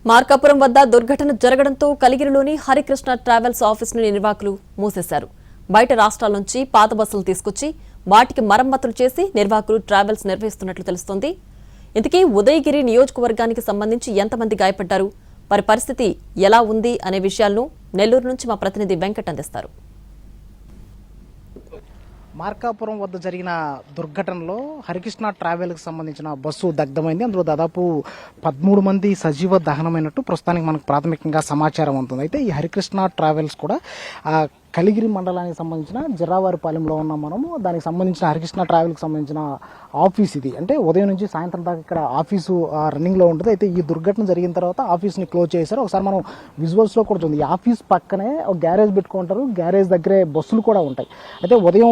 మార్కాపురం వద్ద దుర్ఘటన జరగడంతో కలిగిరిలోని హరికృష్ణ ట్రావెల్స్ ఆఫీసును నిర్వాహకులు మూసేశారు. బయట రాష్ట్రాల నుంచి పాత బస్సులు తీసుకొచ్చి వాటికి మరమ్మతులు చేసి నిర్వాహకులు ట్రావెల్స్ నిర్వహిస్తున్నట్లు తెలుస్తోంది. ఇంతకీ ఉదయగిరి నియోజకవర్గానికి సంబంధించి ఎంతమంది గాయపడ్డారు, వారి పరిస్థితి ఎలా ఉంది అనే విషయాలను నెల్లూరు నుంచి మా ప్రతినిధి వెంకట్ అందిస్తారు. మార్కాపురం వద్ద జరిగిన దుర్ఘటనలో హరికృష్ణ ట్రావెల్కి సంబంధించిన బస్సు దగ్ధమైంది. అందులో దాదాపు 13 మంది సజీవ దహనమైనట్టు ప్రస్తుతానికి మనకు ప్రాథమికంగా సమాచారం ఉంటుంది. అయితే ఈ హరికృష్ణ ట్రావెల్స్ కూడా కలిగిరి మండలానికి సంబంధించిన జిర్రావారిపాలెంలో ఉన్నాం మనము. దానికి సంబంధించిన హరికృష్ణ ట్రావెల్కి సంబంధించిన ఆఫీస్ ఇది. అంటే ఉదయం నుంచి సాయంత్రం దాకా ఇక్కడ ఆఫీసు రన్నింగ్లో ఉంటుంది. అయితే ఈ దుర్ఘటన జరిగిన తర్వాత ఆఫీస్ని క్లోజ్ చేశారు. ఒకసారి మనం విజువల్స్లో కూడా చూద్దాం. ఈ ఆఫీస్ పక్కనే ఒక గ్యారేజ్ పెట్టుకుంటారు. గ్యారేజ్ దగ్గరే బస్సులు కూడా ఉంటాయి. అయితే ఉదయం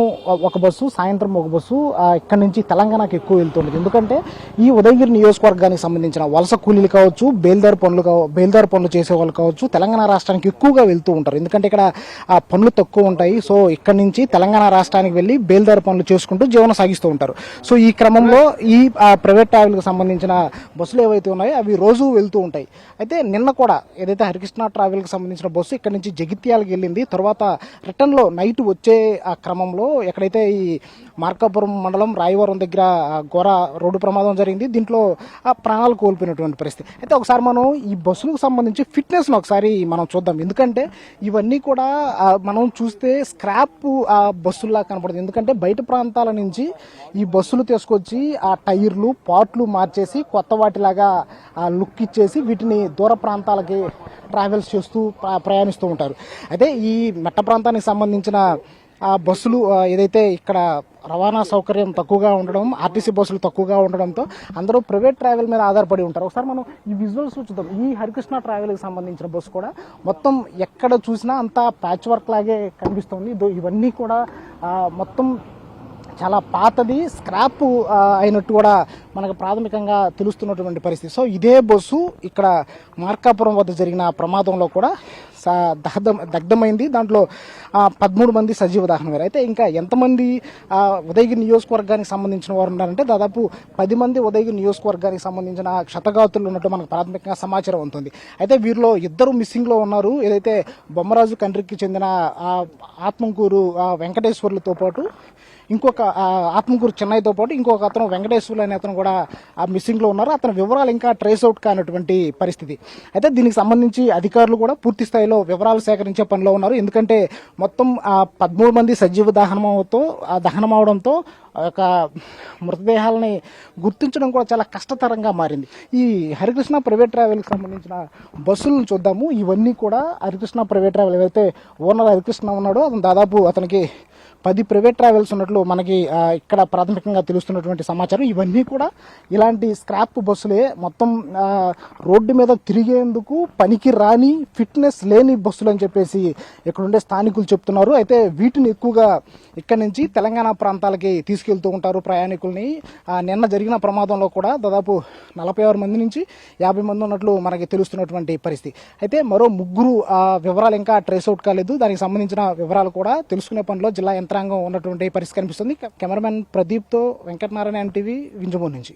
ఒక బస్సు, సాయంత్రం ఒక బస్సు ఇక్కడ నుంచి తెలంగాణకి ఎక్కువ వెళ్తుంటుంది. ఎందుకంటే ఈ ఉదయగిరి నియోజకవర్గానికి సంబంధించిన వలస కూలీలు కావచ్చు, బేల్దారు పనులు చేసే వాళ్ళు కావచ్చు, తెలంగాణ రాష్ట్రానికి ఎక్కువగా వెళ్తూ ఉంటారు. ఎందుకంటే ఇక్కడ పనులు తక్కువ ఉంటాయి. సో ఇక్కడ నుంచి తెలంగాణ రాష్ట్రానికి వెళ్ళి బేల్దారు పనులు చేసుకుంటూ జీవనం సాగిస్తూ ఉంటారు. సో ఈ క్రమంలో ఈ ప్రైవేట్ ట్రావెల్కి సంబంధించిన బస్సులు ఏవైతే ఉన్నాయో అవి రోజు వెళ్తూ ఉంటాయి. అయితే నిన్న కూడా ఏదైతే హరికృష్ణ ట్రావెల్కి సంబంధించిన బస్సు ఇక్కడ నుంచి జగిత్యాలకు వెళ్ళింది. తర్వాత రిటర్న్లో నైట్ వచ్చే ఆ క్రమంలో ఎక్కడైతే ఈ మార్కాపురం మండలం రాయవరం దగ్గర ఘోర రోడ్డు ప్రమాదం జరిగింది. దీంట్లో ప్రాణాలు కోల్పోయినటువంటి పరిస్థితి. అయితే ఒకసారి మనం ఈ బస్సులకు సంబంధించి ఫిట్నెస్ను ఒకసారి మనం చూద్దాం. ఎందుకంటే ఇవన్నీ కూడా మనం చూస్తే స్క్రాప్ బస్సుల్లా కనపడుతుంది. ఎందుకంటే బయట ప్రాంతాల నుంచి ఈ బస్సులు తీసుకొచ్చి ఆ టైర్లు పార్ట్లు మార్చేసి కొత్త వాటిలాగా లుక్ ఇచ్చేసి వీటిని దూర ప్రాంతాలకి ట్రావెల్స్ చేస్తూ ప్రయాణిస్తూ ఉంటారు. అయితే ఈ మెట్ట ప్రాంతానికి సంబంధించిన బస్సులు ఏదైతే ఇక్కడ రవాణా సౌకర్యం తక్కువగా ఉండడం, ఆర్టీసీ బస్సులు తక్కువగా ఉండడంతో అందరూ ప్రైవేట్ ట్రావెల్ మీద ఆధారపడి ఉంటారు. ఒకసారి మనం ఈ విజువల్స్ చూద్దాం. ఈ హరికృష్ణ ట్రావెల్కి సంబంధించిన బస్సు కూడా మొత్తం ఎక్కడ చూసినా అంతా ప్యాచ్ వర్క్ లాగే కనిపిస్తుంది. ఇవన్నీ కూడా మొత్తం చాలా పాతది, స్క్రాప్ అయినట్టు కూడా మనకు ప్రాథమికంగా తెలుస్తున్నటువంటి పరిస్థితి. సో ఇదే బస్సు ఇక్కడ మార్కాపురం వద్ద జరిగిన ప్రమాదంలో కూడా దగ్ధమైంది. దాంట్లో 13 మంది సజీవ దహనమయ్యారు. అయితే ఇంకా ఎంతమంది ఉదయగిరి నియోజకవర్గానికి సంబంధించిన వారు ఉన్నారంటే దాదాపు 10 మంది ఉదయగిరి నియోజకవర్గానికి సంబంధించిన క్షతగాతులు ఉన్నట్టు మనకు ప్రాథమికంగా సమాచారం ఉంటుంది. అయితే వీరిలో 2 మిస్సింగ్లో ఉన్నారు. ఏదైతే బొమ్మరాజు కంట్రీకి చెందిన ఆత్మకూరు వెంకటేశ్వర్లతో పాటు ఇంకొక ఆత్మకూరు చెన్నైతో పాటు ఇంకొక అతను వెంకటేశ్వర్లు అనే అతను కూడా ఆ మిస్సింగ్లో ఉన్నారు. అతని వివరాలు ఇంకా ట్రేస్ అవుట్ కానటువంటి పరిస్థితి. అయితే దీనికి సంబంధించి అధికారులు కూడా పూర్తి స్థాయిలో వివరాలు సేకరించే పనిలో ఉన్నారు. ఎందుకంటే మొత్తం 13 మంది సజీవ దహనం అవడంతో ఒక మృతదేహాలని గుర్తించడం కూడా చాలా కష్టతరంగా మారింది. ఈ హరికృష్ణ ప్రైవేట్ ట్రావెల్కి సంబంధించిన బస్సులను చూద్దాము. ఇవన్నీ కూడా హరికృష్ణ ప్రైవేట్ ట్రావెల్ ఏదైతే ఓనర్ హరికృష్ణ ఉన్నాడో అతనికి 10 ప్రైవేట్ ట్రావెల్స్ ఉన్నట్లు మనకి ఇక్కడ ప్రాథమికంగా తెలుస్తున్నటువంటి సమాచారం. ఇవన్నీ కూడా ఇలాంటి స్క్రాప్ బస్సులే. మొత్తం రోడ్డు మీద తిరిగేందుకు పనికి రాని, ఫిట్నెస్ లేని బస్సులు అని చెప్పేసి ఇక్కడుండే స్థానికులు చెప్తున్నారు. అయితే వీటిని ఎక్కువగా ఇక్కడ నుంచి తెలంగాణ ప్రాంతాలకి తీసుకెళ్తూ ఉంటారు ప్రయాణికుల్ని. నిన్న జరిగిన ప్రమాదంలో కూడా దాదాపు 46 మంది నుంచి 50 మంది ఉన్నట్లు మనకి తెలుస్తున్నటువంటి పరిస్థితి. అయితే మరో 3 వివరాలు ఇంకా ట్రేస్ అవుట్ కాలేదు. దానికి సంబంధించిన వివరాలు కూడా తెలుసుకునే పనిలో జిల్లా యంత్రాంగం ఉన్నటువంటి పరిస్థితి కనిపిస్తుంది. కెమెరామెన్ ప్రదీప్తో వెంకటనారాయణ, NTV, వింజమూరు నుంచి.